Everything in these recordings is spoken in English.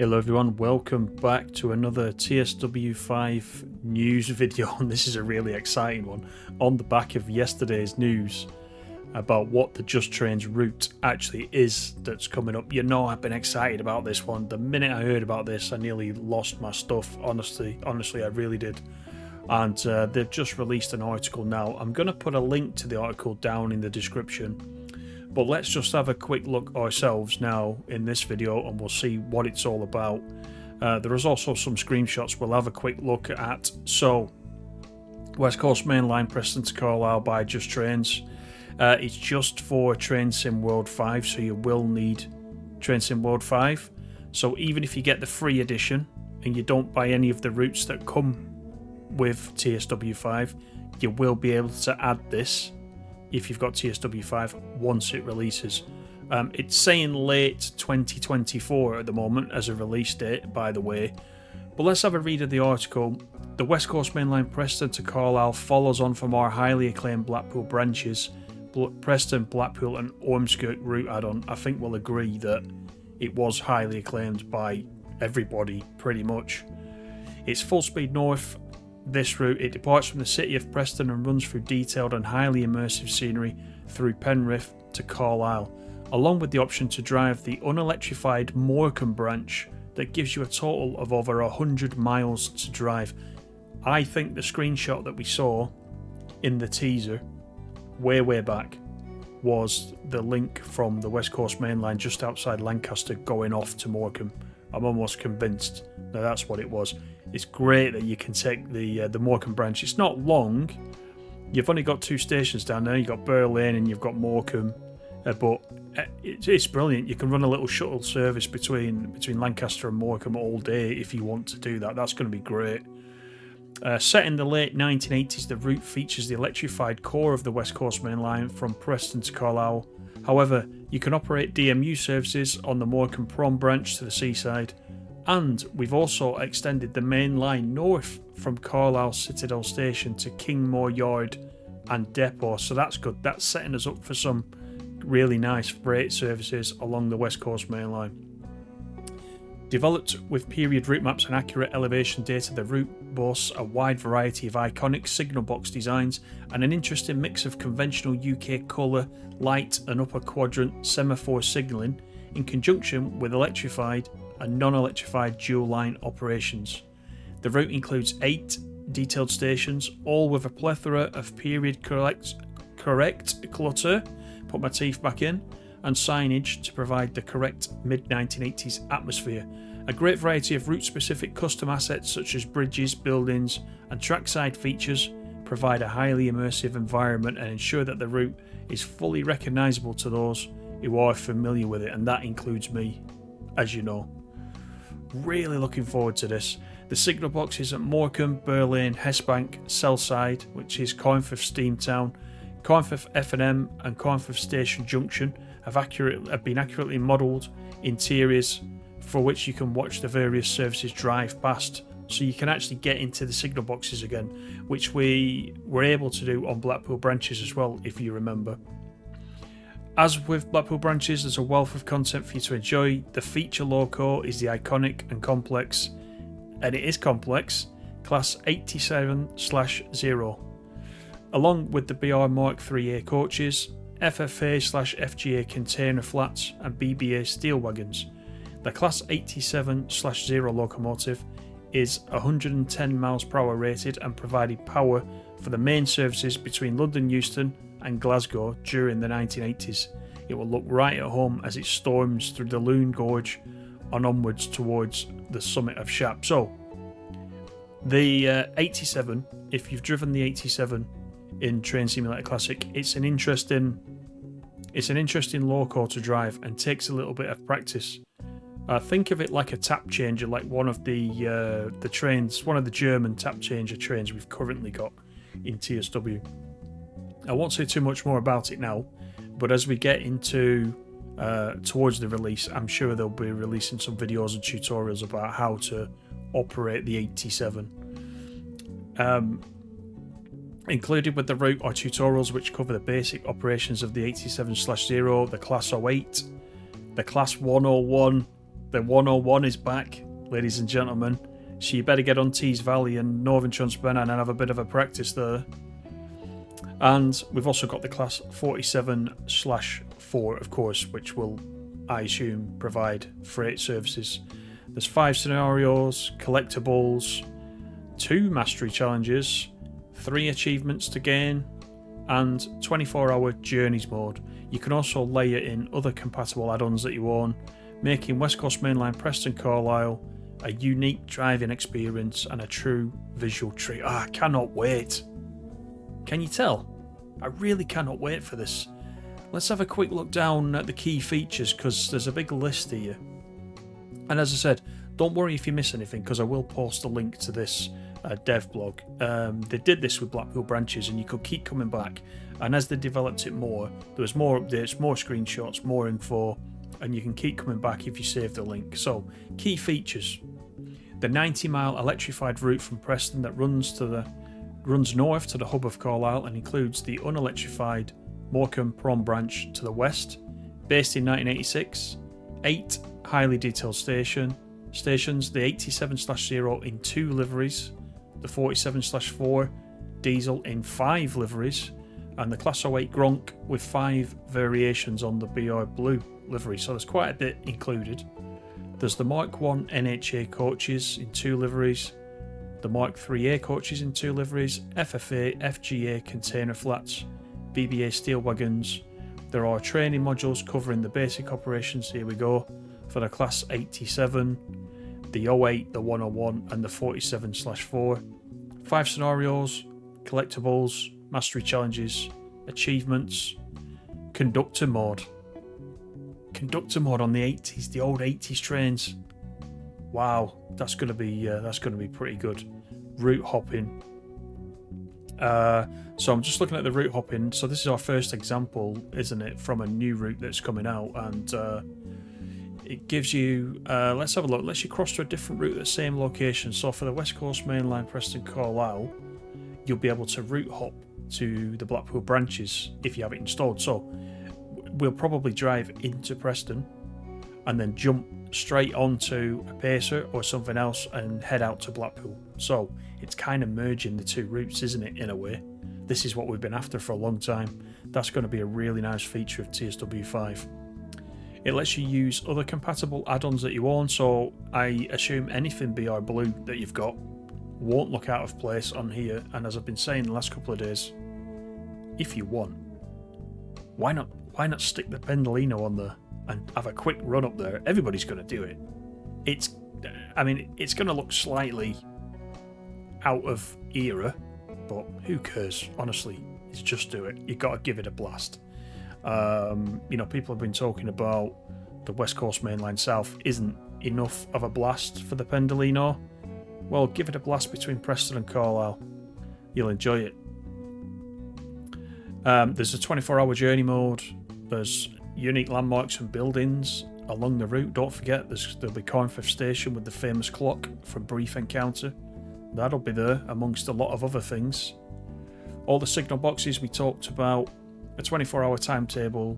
Hello everyone, welcome back to another TSW5 news video, and this is a really exciting one on the back of yesterday's news about what the Just Trains route actually is that's coming up. You know, I've been excited about this one. The minute I heard about this, I nearly lost my stuff. Honestly, I really did. And they've just released an article now. I'm going to put a link to the article down in the description. But let's just have a quick look ourselves now in this video and we'll see what it's all about. There is also some screenshots we'll have a quick look at. So, West Coast Main Line, Preston to Carlisle by Just Trains. It's just for Train Sim World 5, so you will need Train Sim World 5. So even if you get the free edition and you don't buy any of the routes that come with TSW5, you will be able to add this if you've got TSW5 once it releases. It's saying late 2024 at the moment as a release date, by the way. But let's have a read of the article. The West Coast Main Line Preston to Carlisle follows on from our highly acclaimed Blackpool Branches, Preston, Blackpool and Ormskirk route add-on. I think we'll agree that it was highly acclaimed by everybody, pretty much. It's full speed north. This route, it departs from the city of Preston and runs through detailed and highly immersive scenery through Penrith to Carlisle, along with the option to drive the un-electrified Morecambe branch that gives you a total of over 100 miles to drive. I think the screenshot that we saw in the teaser way back was the link from the West Coast Main Line just outside Lancaster going off to Morecambe. I'm almost convinced that that's what it was. It's great that you can take the Morecambe branch. It's not long. You've only got two stations down there. You've got Burr Lane and you've got Morecambe. But it's brilliant. You can run a little shuttle service between Lancaster and Morecambe all day if you want to do that. That's going to be great. Set in the late 1980s, the route features the electrified core of the West Coast Main Line from Preston to Carlisle. However, you can operate DMU services on the Morecambe Prom branch to the seaside. And we've also extended the main line north from Carlisle Citadel Station to Kingmore Yard and Depot, so that's good. That's setting us up for some really nice freight services along the West Coast Main Line. Developed with period route maps and accurate elevation data, the route boasts a wide variety of iconic signal box designs and an interesting mix of conventional UK colour, light and upper quadrant semaphore signalling in conjunction with electrified and non-electrified dual line operations. The route includes 8 detailed stations, all with a plethora of period correct clutter, put my teeth back in, and signage to provide the correct mid-1980s atmosphere. A great variety of route-specific custom assets such as bridges, buildings and trackside features provide a highly immersive environment and ensure that the route is fully recognisable to those who are familiar with it, and that includes me, as you know. Really looking forward to this. The signal boxes at Morecambe, Burr Lane, Hessbank, Sellside, which is Carnforth Steamtown, Carnforth F&M and Carnforth Station Junction have been accurately modelled interiors for which you can watch the various services drive past, so you can actually get into the signal boxes again, which we were able to do on Blackpool Branches as well, if you remember. As with Blackpool Branches, there's a wealth of content for you to enjoy. The feature loco is the iconic and complex, and it is complex, Class 87/0, along with the BR Mark 3A coaches, FFA/FGA container flats and BBA steel wagons. The Class 87/0 locomotive is 110 mph rated and provided power for the main services between London Euston and Glasgow during the 1980s. It will look right at home as it storms through the Lune Gorge and onwards towards the summit of Shap. So, the 87, if you've driven the 87 in Train Simulator Classic, it's an interesting loco to drive and takes a little bit of practice. Think of it like a tap changer, like one of the trains, one of the German tap changer trains we've currently got in TSW. I won't say too much more about it now, but as we get into towards the release, I'm sure they'll be releasing some videos and tutorials about how to operate the 87. Included with the route are tutorials which cover the basic operations of the 87/0, the Class 08, the Class 101, The 101 is back, ladies and gentlemen. So you better get on Tees Valley and Northern Transpennine and have a bit of a practice there. And we've also got the class 47/4, of course, which will, I assume, provide freight services. There's 5 scenarios, collectibles, 2 mastery challenges, 3 achievements to gain, and 24-hour journeys mode. You can also layer in other compatible add-ons that you own, making West Coast Mainline Preston Carlisle a unique driving experience and a true visual treat. I cannot wait. Can you tell? I really cannot wait for this. Let's have a quick look down at the key features, because there's a big list here. And as I said, don't worry if you miss anything, because I will post a link to this dev blog. They did this with Blackpool Branches, and you could keep coming back. And as they developed it more, there was more updates, more screenshots, more info, and you can keep coming back if you save the link. So, key features. The 90-mile electrified route from Preston that runs north to the hub of Carlisle and includes the unelectrified Morecambe branch to the west, based in 1986, 8 highly detailed stations, the 87/0 in 2 liveries, the 47/4 diesel in 5 liveries, and the Class 08 Gronk with 5 variations on the BR Blue livery, so there's quite a bit included. There's the Mark 1 NHA coaches in 2 liveries, the Mark 3A coaches in 2 liveries, FFA, FGA container flats, BBA steel wagons. There are training modules covering the basic operations, here we go, for the Class 87, the 08, the 101 and the 47/4. 5 scenarios, collectibles, mastery challenges, achievements, conductor mode. Conductor mode on the 80s, the old 80s trains. Wow, that's gonna be pretty good. Route hopping. So I'm just looking at the route hopping. So this is our first example, isn't it, from a new route that's coming out, and it gives you. Let's have a look. Let's you cross to a different route at the same location. So for the West Coast Mainline Preston Carlisle, you'll be able to route hop to the Blackpool Branches if you have it installed. So we'll probably drive into Preston and then jump straight onto a pacer or something else and head out to Blackpool. So it's kind of merging the 2 routes, isn't it, in a way? This is what we've been after for a long time. That's going to be a really nice feature of TSW5. It lets you use other compatible add-ons that you own, so I assume anything BR Blue that you've got won't look out of place on here. And as I've been saying the last couple of days, if you want, why not stick the Pendolino on there and have a quick run up there? Everybody's going to do it. It's going to look slightly out of era, but who cares? Honestly, it's just do it. You've got to give it a blast. People have been talking about the West Coast Mainline South isn't enough of a blast for the Pendolino. Well, give it a blast between Preston and Carlisle. You'll enjoy it. There's a 24-hour journey mode. There's unique landmarks and buildings along the route. Don't forget, there'll be Carnforth Station with the famous clock from Brief Encounter. That'll be there amongst a lot of other things. All the signal boxes we talked about, a 24-hour timetable,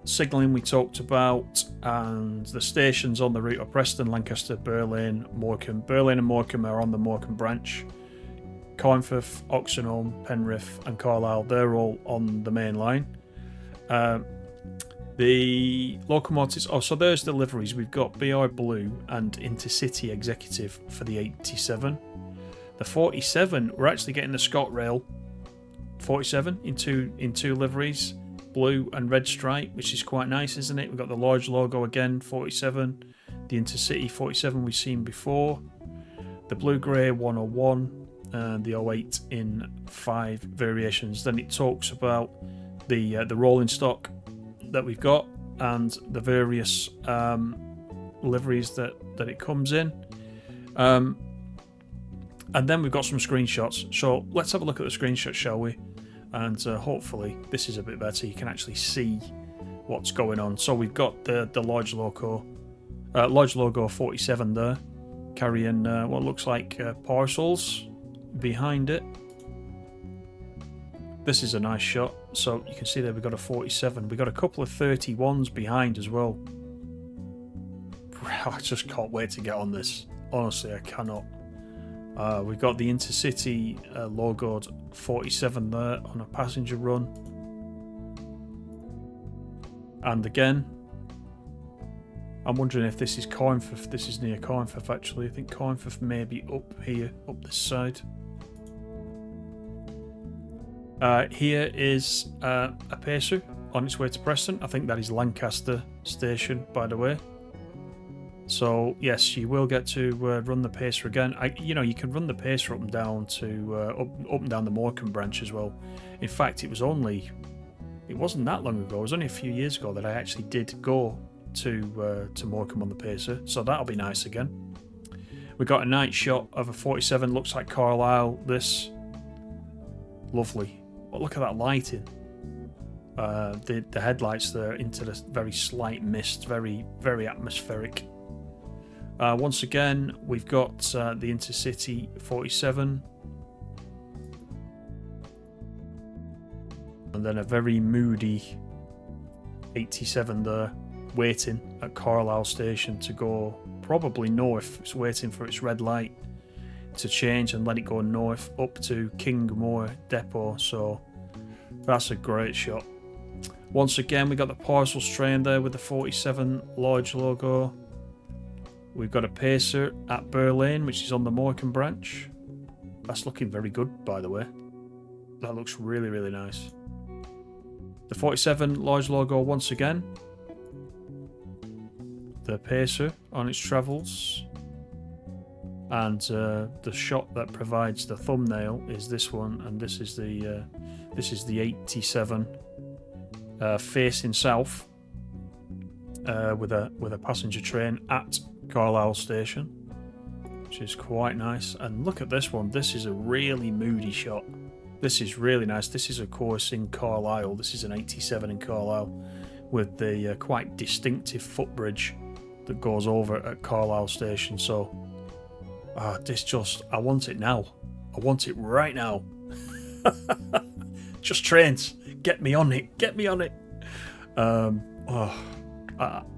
signalling we talked about, and the stations on the route of Preston, Lancaster, Burley, Morecambe. Burley and Morecambe are on the Morecambe branch. Carnforth, Oxenholme, Penrith and Carlisle, they're all on the main line. The Locomotives, so there's the liveries. We've got BR Blue and Intercity Executive for the 87. The 47, we're actually getting the ScotRail 47 in two liveries, blue and red stripe, which is quite nice, isn't it? We've got the large logo again, 47. The Intercity 47 we've seen before. The blue grey 101 and the 08 in 5 variations. Then it talks about the rolling stock that we've got and the various liveries that it comes in. And then we've got some screenshots. So let's have a look at the screenshots, shall we? And hopefully this is a bit better. You can actually see what's going on. So we've got the large logo 47 there, carrying what looks like parcels behind it. This is a nice shot. So you can see there we've got a 47. We've got a couple of 31s behind as well. I just can't wait to get on this. Honestly, I cannot. We've got the Intercity logoed 47 there on a passenger run. And again, I'm wondering if this is Coinforth. This is near Coinforth actually. I think Coinforth may be up here, up this side. Here is a pacer on its way to Preston. I think that is Lancaster Station, by the way. So yes, you will get to run the pacer again. You can run the pacer up and down to up and down the Morecambe branch as well. In fact, it wasn't that long ago. It was only a few years ago that I actually did go to Morecambe on the pacer. So that'll be nice again. We got a night shot of a 47. Looks like Carlisle. This lovely. Oh, look at that lighting. The headlights there into the very slight mist. Very very atmospheric. Once again, we've got the Intercity 47. And then a very moody 87 there, waiting at Carlisle Station to go probably north. It's waiting for its red light to change and let it go north up to Kingmore Depot. So that's a great shot. Once again, we got the parcels train there with the 47 large logo. We've got a pacer at Berlin, which is on the Morecambe branch. That's looking very good, by the way. That looks really, really nice. The 47 large logo once again. The pacer on its travels. And the shot that provides the thumbnail is this one, and this is the 87 facing south with a passenger train at Carlisle Station, which is quite nice. And look at this one. This is a really moody shot. This is really nice. This is of course in Carlisle. This is an 87 in Carlisle with the quite distinctive footbridge that goes over at Carlisle Station. So I want it now. I want it right now. Just trains, get me on it.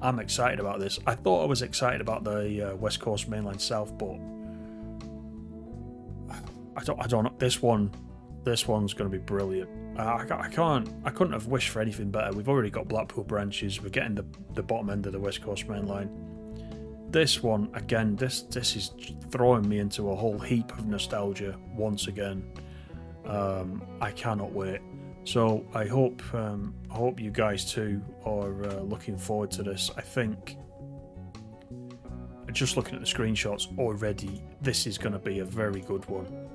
I'm excited about this. I thought I was excited about the West Coast Mainline South, but I don't know. This one's going to be brilliant. I couldn't have wished for anything better. We've already got Blackpool Branches. We're getting the bottom end of the West Coast Mainline. This one again. This is throwing me into a whole heap of nostalgia once again. I cannot wait. So I hope you guys too are looking forward to this. I think just looking at the screenshots already, this is going to be a very good one.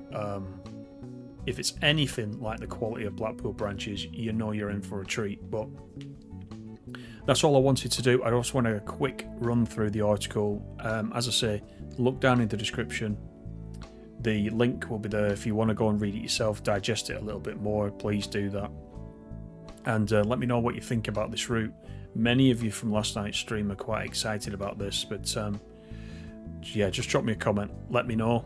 If it's anything like the quality of Blackpool Branches, you know you're in for a treat. But that's all I wanted to do. I just want a quick run through the article. As I say, look down in the description. The link will be there if you want to go and read it yourself, digest it a little bit more. Please do that. And let me know what you think about this route. Many of you from last night's stream are quite excited about this, but yeah, just drop me a comment. Let me know.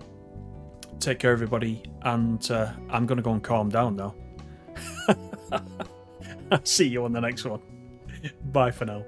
Take care, everybody, and I'm going to go and calm down now. See you on the next one. Bye for now.